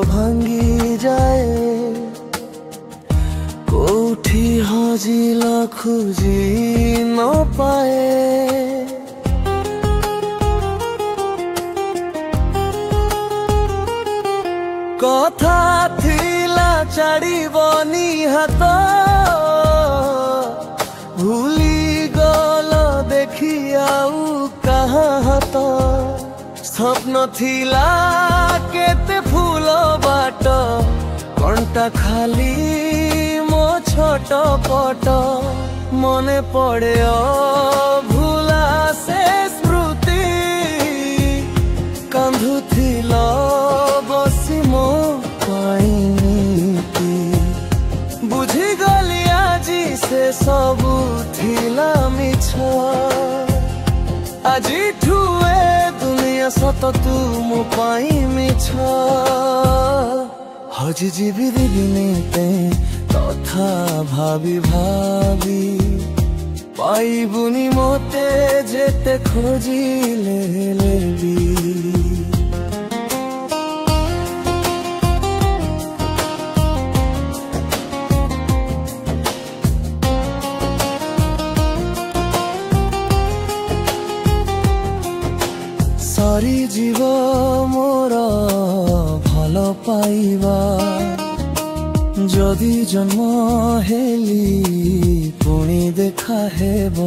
भांगी जाए कोठी हजिला खोजी न पाए कथा थिला छाड़बनी हाथ भूली गल देखी आउ कहाँ हाथ स्वप्न थिला केते फूल बाट कंटा खाली मो छोट पट मने पड़े भूला से स्मृति कांधुथिला बसी मो बुझी गली आजी से सबू थिला मिछ आजी ठुए दुनिया सत तू मो पाई मिछ हजी जीवी दिने ते तथा भाभी भाभी पाइबुनी मोते जेते खोजिले लेबी सरी जीव मोर भल पाइबा जदि जन्म हेली पुणी देखा हेब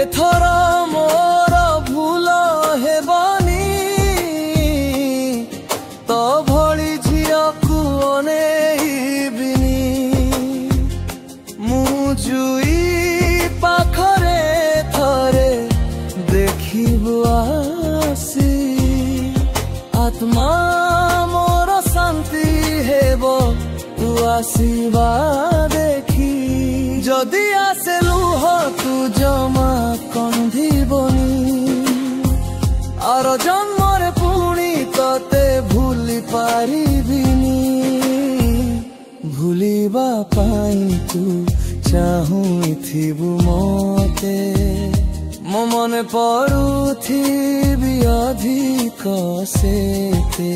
एथर मोर भूल हेबनी तो भली झिया को अनेइबिनी मुजुई पाखरे थरे देखिबु आसी आत्मा मोर शांति हेब तू आसीबा देखी जदि आसे लुह तू जमा कंधिबनी आर जन्मरे पुणी तते भूली पारिबिनी भूलिबा पाई तू चाहूथिबु मते मो मन पड़ुथिबि अधिक सेते।